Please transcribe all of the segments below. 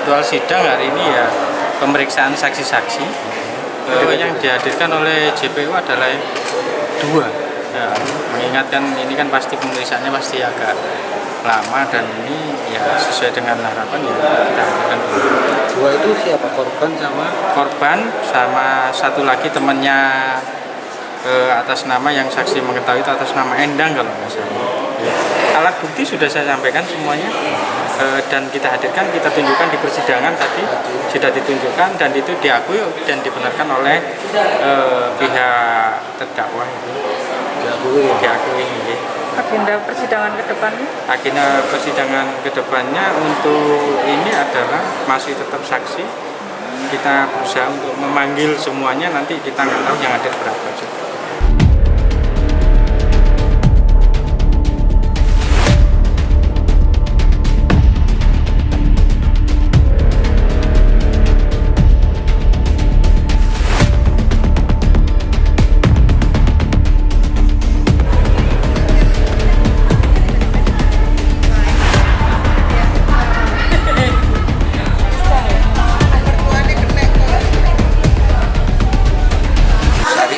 jadwal sidang hari ini ya pemeriksaan saksi-saksi. Yang dihadirkan oleh JPU adalah 2. Ya, mengingatkan ini kan pasti pemeriksaannya pasti agak lama dan ini ya sesuai dengan harapan ya kita hadirkan 2 itu siapa? Korban sama satu lagi temannya atas nama yang saksi mengetahui itu atas nama Endang kalau nggak salah. Ya. Alat bukti sudah saya sampaikan semuanya dan kita hadirkan, kita tunjukkan di persidangan tadi sudah ditunjukkan dan itu diakui dan dibenarkan oleh pihak terdakwa itu. Diakui. Agenda persidangan ke depannya? Agenda persidangan ke depannya untuk ini adalah masih tetap saksi. Kita berusaha untuk memanggil semuanya, nanti kita nggak tahu yang ada berapa juga.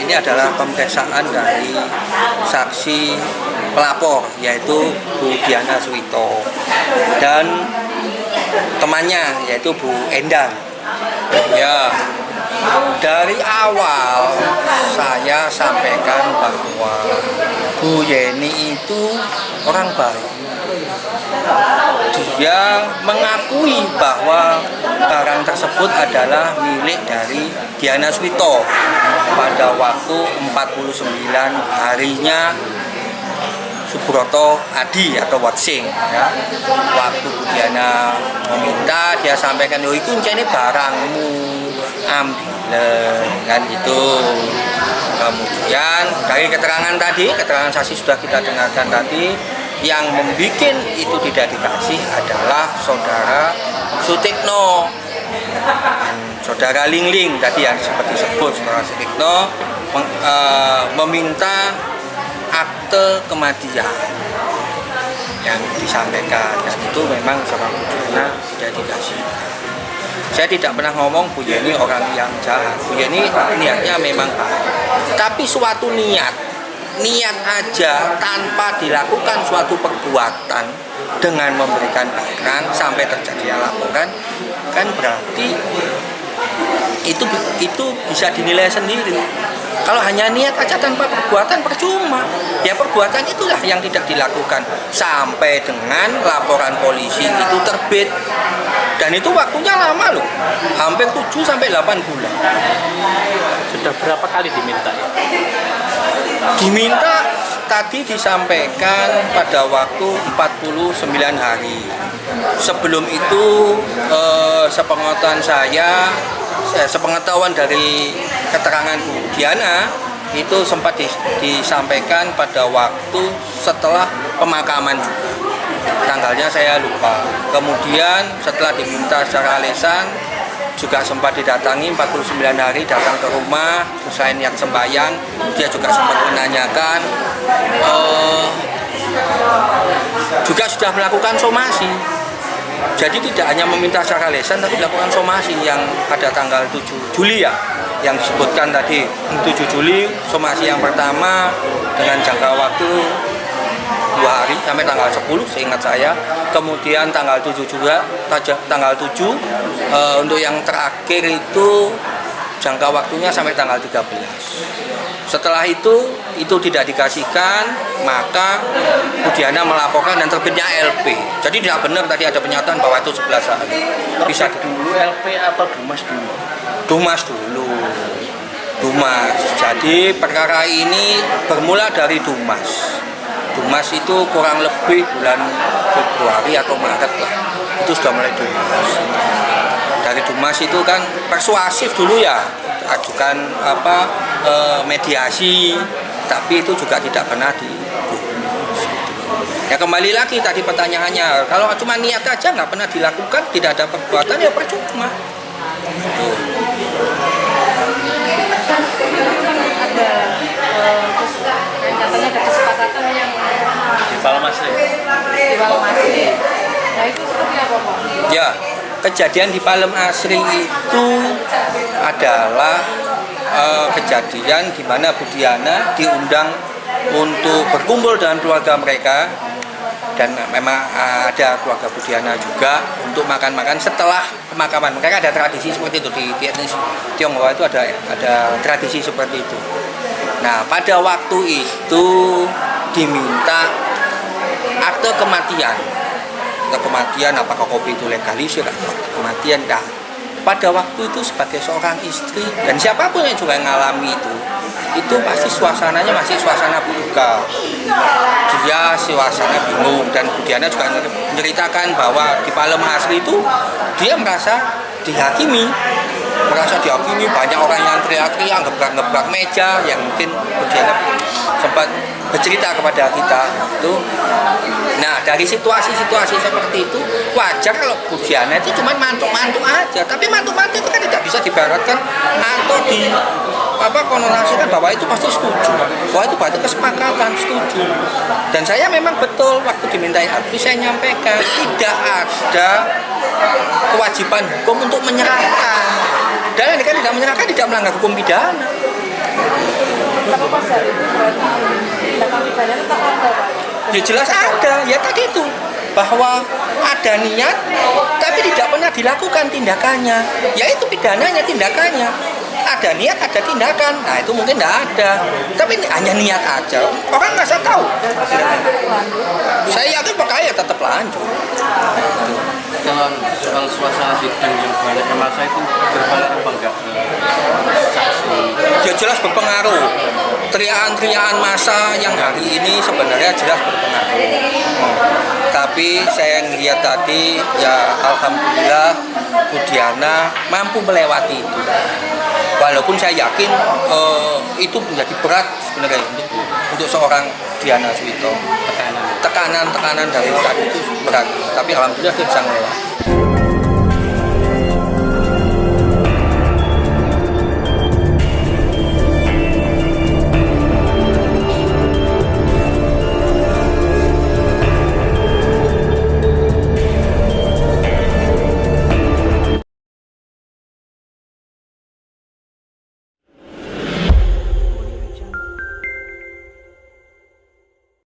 ini adalah pemeriksaan dari saksi pelapor yaitu Bu Diana Suwito dan temannya yaitu Bu Endang. Ya, dari awal saya sampaikan bahwa Bu Yeni itu orang baik. Dia mengakui bahwa barang tersebut adalah milik dari Diana Suwito pada waktu 49 harinya Subroto Adi atau Watsing ya. Waktu Bu Diana meminta, dia sampaikan, "Oh, itu ini barangmu, ambil," kan itu. Kemudian dari keterangan tadi, keterangan saksi sudah kita dengarkan tadi, yang membuat itu tidak dikasih adalah saudara Sutikno, saudara Lingling tadi yang seperti disebut, saudara Sutikno meminta akte kematian yang disampaikan dan itu memang sama Bu Diana tidak dikasih. Saya tidak pernah ngomong Bu Yeni orang yang jahat. Bu Yeni niatnya memang baik, tapi suatu niat aja tanpa dilakukan suatu perbuatan dengan memberikan barang sampai terjadi laporan kan berarti itu bisa dinilai sendiri. Kalau hanya niat aja tanpa perbuatan percuma. Ya perbuatan itulah yang tidak dilakukan sampai dengan laporan polisi itu terbit. Dan itu waktunya lama loh. Hampir 7 sampai 8 bulan. Sudah berapa kali diminta ya? Diminta tadi disampaikan pada waktu 49 hari. Sebelum itu sepengetahuan dari keterangan Bu Diana itu sempat disampaikan pada waktu setelah pemakaman juga. Tanggalnya saya lupa. Kemudian setelah diminta secara lisan juga sempat didatangi 49 hari, datang ke rumah selain yang sembahyang, dia juga sempat menanyakan, juga sudah melakukan somasi. Jadi tidak hanya meminta secara lisan tapi dilakukan somasi yang pada tanggal 7 Juli ya, yang disebutkan tadi 7 Juli somasi yang pertama dengan jangka waktu 2 hari sampai tanggal 10 seingat saya. Kemudian tanggal 7 juga, tanggal 7 untuk yang terakhir itu jangka waktunya sampai tanggal 13. Setelah itu tidak dikasihkan, maka Bu Diana melaporkan dan terbitnya LP. Jadi tidak benar tadi ada pernyataan bahwa itu 11 hari. Bisa dulu LP atau Dumas dulu? Dumas dulu. Dumas. Jadi perkara ini bermula dari Dumas. Dumas itu kurang lebih bulan Februari atau Maret lah. Itu sudah mulai Dumas. Dari Dumas itu kan persuasif dulu ya, ajukan mediasi, tapi itu juga tidak pernah di. Ya kembali lagi tadi pertanyaannya, kalau cuma niat aja nggak pernah dilakukan, tidak ada perbuatan ya percuma. Katanya ada kesepakatan yang di Palmas. Nah itu seperti apa Pak? Ya, kejadian di Palem Asri itu adalah kejadian di mana Bu Diana diundang untuk berkumpul dengan keluarga mereka, dan memang ada keluarga Bu Diana juga untuk makan-makan setelah pemakaman. Mereka ada tradisi seperti itu di etnis Tionghoa, itu ada tradisi seperti itu. Nah, pada waktu itu diminta akte kematian. Akte kematian, apakah kopi itu legalisir atau kematian. Nah, pada waktu itu sebagai seorang istri dan siapapun yang juga ngalami itu pasti suasananya masih suasana duka. Dia suasana bingung, dan Bu Diana juga menceritakan bahwa di Palem Asri itu dia merasa dihakimi, banyak orang yang teriak-teriak, ngebrak meja, yang mungkin Bu Diana sempat bercerita kepada kita itu. Nah, dari situasi-situasi seperti itu wajar kalau Bu Diana itu cuma mantuk-mantuk aja, tapi mantuk-mantuk itu kan tidak bisa dibaratkan atau konotasikan bahwa itu pasti setuju, bahwa itu berarti kesepakatan setuju. Dan saya memang betul waktu dimintai akte saya nyampaikan tidak ada kewajiban hukum untuk menyerahkan, dan jika tidak menyerahkan tidak melanggar hukum pidana. Tapi pas hari itu berarti tindakan pidana tetap ada, Pak? Ya jelas ada, ya tadi itu bahwa ada niat tapi tidak pernah dilakukan tindakannya, yaitu pidananya tindakannya. Ada niat, ada tindakan, nah itu mungkin tidak ada, tapi ini hanya niat aja, orang masa tahu. Saya yakin perkara ya tetap lanjut. Kalau soal suasana sidang yang banyak masa itu berpengaruh apa enggak saksi? Ya jelas berpengaruh. Teriakan-teriakan massa yang hari ini sebenarnya jelas berpengaruh. Tapi saya ngelihat tadi ya alhamdulillah Bu Diana mampu melewati itu. Walaupun saya yakin itu menjadi berat sebenarnya untuk seorang Diana Suwito. Tekanan dari tadi itu berat. Tapi alhamdulillah dia bisa melewati.